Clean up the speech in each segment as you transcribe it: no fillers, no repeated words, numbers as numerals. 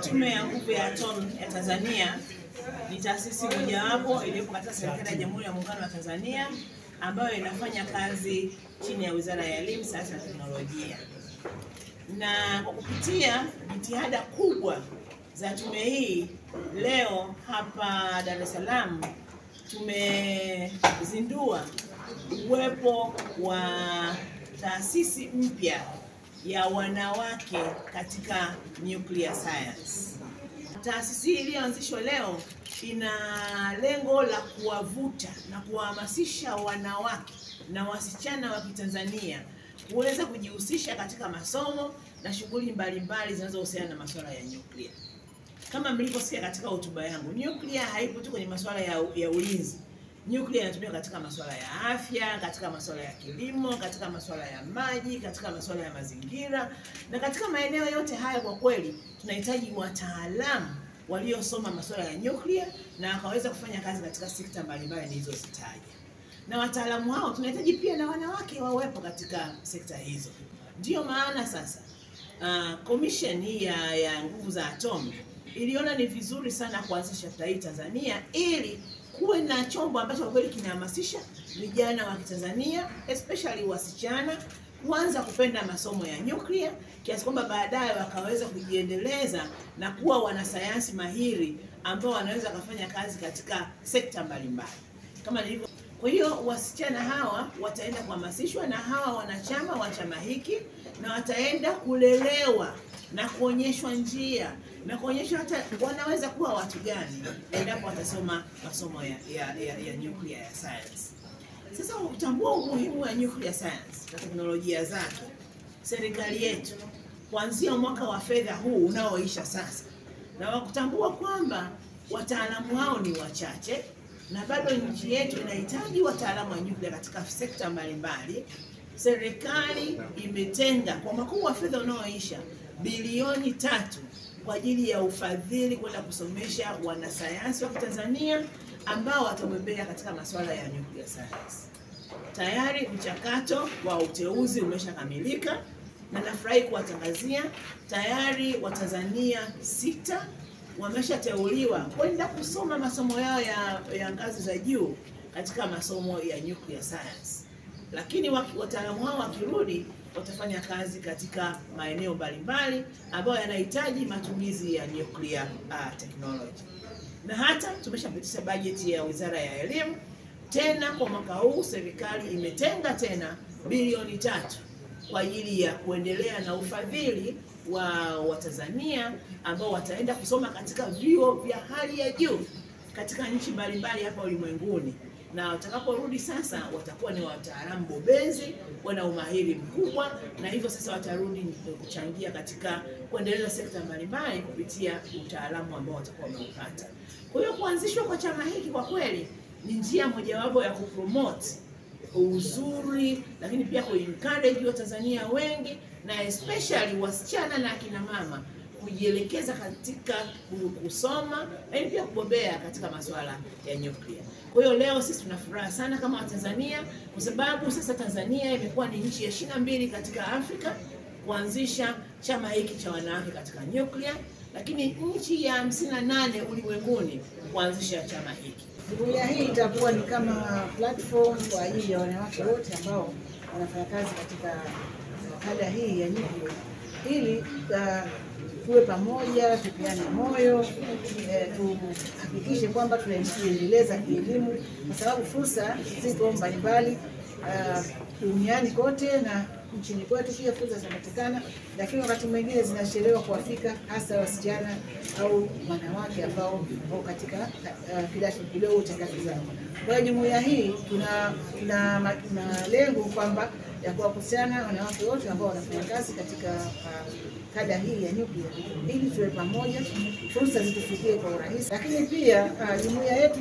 Tume ya Nguvu ya Atomu ya Tanzania ni taasisi mojawapo iliyopo katika serikali ya Jamhuri ya Muungano wa Tanzania ambayo inafanya kazi chini ya Wizara ya Elimu, Sayansi na Teknolojia. Na kwa kupitia jitihada kubwa za tume hii, leo hapa Dar es Salaam tumezindua uwepo wa taasisi mpya ya wanawake katika nuclear science. Taasisi hii iliyoanzishwa leo ina lengo la kuwavuta na kuwahamasisha wanawake na wasichana wa Kitanzania kuweza kujihusisha katika masomo na shughuli mbalimbali zinazohusiana na masuala ya nuclear. Kama mlivyosikia katika hotuba yangu, nuclear haipo tu kwenye masuala ya ulinzi. Nuclear inatumika katika masuala ya afya, katika masuala ya kilimo, katika masuala ya maji, katika masuala ya mazingira, na katika maeneo yote haya kwa kweli tunahitaji wataalamu waliosoma masuala ya nuclear na wakaweza kufanya kazi katika sekta mbalimbali nilizozitaja. Na wataalamu hao tunahitaji pia na wanawake wawepo katika sekta hizo. Ndiyo maana sasa commission hii ya nguvu za atomu iliona ni vizuri sana kuanzisha hii Tanzania ili kuwe na chombo ambacho kwa kweli kinahamasisha vijana wa Kitanzania, especially wasichana, kuanza kupenda masomo ya nuclear kiasi kwamba baadaye wakaweza kujiendeleza na kuwa wanasayansi mahiri ambao wanaweza kufanya kazi katika sekta mbalimbali kama nilivyo. Kwa hiyo wasichana hawa wataenda kuhamasishwa na hawa wanachama wa chama hiki, na wataenda kulelewa na kuonyeshwa njia na kuonyeshwa hata wanaweza kuwa watu gani endapo watasoma masomo ya nuclear science. Sasa kutambua umuhimu wa nuclear science na teknolojia zake, serikali yetu kuanzia mwaka wa fedha huu unaoisha sasa, na wakutambua kwamba wataalamu hao ni wachache na bado nchi yetu inahitaji wataalamu wa nuclear katika sekta mbalimbali, serikali imetenga kwa mwaka wa fedha unaoisha bilioni 3 kwa ajili ya ufadhili kwenda kusomesha wanasayansi wa Tanzania ambao watabobea katika masuala ya nuclear science. Tayari mchakato wa uteuzi umeshakamilika na nafurahi kuwatangazia tayari Watanzania 6 wameshateuliwa kwenda kusoma masomo yao ya ngazi za juu katika masomo ya nuclear science. Lakini wataalamu hao wakirudi watafanya kazi katika maeneo mbalimbali ambayo yanahitaji matumizi ya nuclear technology. Na hata tumeshapitisha bajeti ya Wizara ya Elimu. Tena kwa mwaka huu serikali imetenga tena bilioni 3 kwa ajili ya kuendelea na ufadhili wa Tanzania ambao wataenda kusoma katika vyuo vya hali ya juu katika nchi mbalimbali hapa ulimwenguni, na watakaporudi sasa watakuwa ni wataalamu bobezi, wana umahiri mkubwa, na hivyo sasa watarudi kuchangia katika kuendeleza sekta mbalimbali kupitia utaalamu ambao watakuwa wameupata. Kwa hiyo kuanzishwa kwa chama hiki kwa kweli ni njia mojawapo ya kupromote uzuri, lakini pia ku-encourage Watanzania wengi na especially wasichana na akina mama kujielekeza katika kusoma na pia kubobea katika masuala ya nuclear. Kwa hiyo leo sisi tuna furaha sana kama Watanzania kwa sababu sasa Tanzania imekuwa ni nchi ya 22 katika Afrika kuanzisha chama hiki cha wanawake katika nuclear, lakini nchi ya 58 ulimwenguni kuanzisha chama hiki. Jumuiya hii itakuwa ni kama platform kwa ajili ya wanawake wote ambao wanafanya kazi katika kada hii ya nuclear, ili tuwe pamoja, tupeane moyo, tuhakikishe kwamba tunaendeleza elimu, kwa sababu fursa ziko mbalimbali duniani kote na nchini kwetu pia fursa zinapatikana, lakini wakati mwingine zinachelewa kuwafika hasa wasichana au wanawake ambao wako katika kidato kidogo cha kazi zao. Kwa hiyo jumuiya hii tuna lengo kwamba ya kuwakusanya wanawake wote ambao wanafanya kazi katika kada hii ya nuclear ili tuwe pamoja, fursa zitufikie kwa urahisi. Lakini pia jumuiya yetu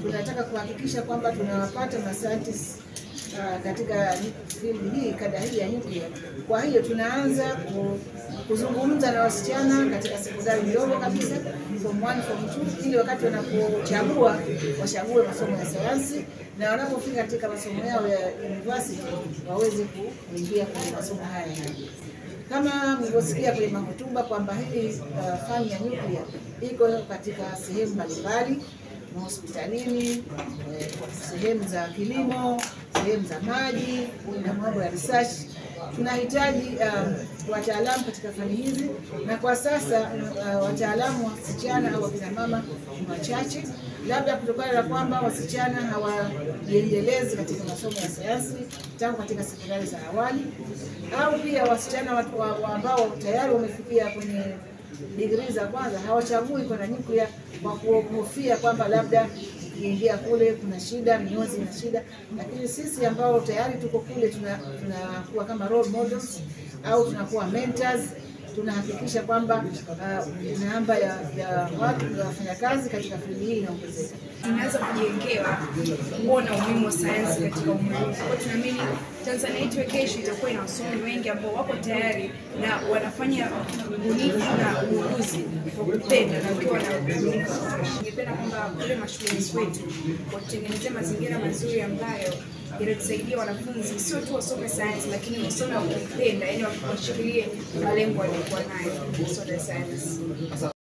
tunataka kuhakikisha kwamba tunawapata mascientists katika field hii, kada hii ya nuclear. Kwa hiyo tunaanza kuzungumza na wasichana katika sekondari ndogo kabisa, form 1, form 2, ili wakati wanapochagua wachague masomo ya sayansi, na wanapofika katika masomo yao ya university waweze kuingia kwenye masomo haya. Kama mlivyosikia kwenye mahotuba kwamba hii fani ya nyuklia iko katika sehemu mbalimbali, hospitalini, sehemu za kilimo, sehemu za maji na mambo ya research. Tunahitaji wataalamu katika fani hizi, na kwa sasa wataalamu wasichana au wakina mama ni wachache, labda kutokana na kwamba wasichana hawajiendelezi katika masomo ya sayansi tangu katika sekondari za awali, au pia wasichana ambao tayari wamefikia kwenye degree za kwanza hawachagui kwenda nyuklia kwa kuhofia kwamba labda ukiingia kule kuna shida, mionzi ina shida. Lakini sisi ambao tayari tuko kule tunakuwa kama role models au tunakuwa mentors, tunahakikisha kwamba namba ya watu na wafanyakazi katika field hii inaongezeka. Tunaweza kujengewa kuona umuhimu wa sayansi katika ulimwengu. Kwa tunaamini Tanzania yetu ya kesho itakuwa ina wasomi wengi ambao wako tayari na wanafanya ubunifu na uongozi kwa kupenda na ukiwa na ubunifu. Ningependa kwamba kule mashuleni kwetu watengeneze mazingira mazuri ambayo yanatusaidia wanafunzi sio tu wasome sayansi, lakini wasome wakipenda, yani washikilie malengo waliokuwa nayo kusoma sayansi.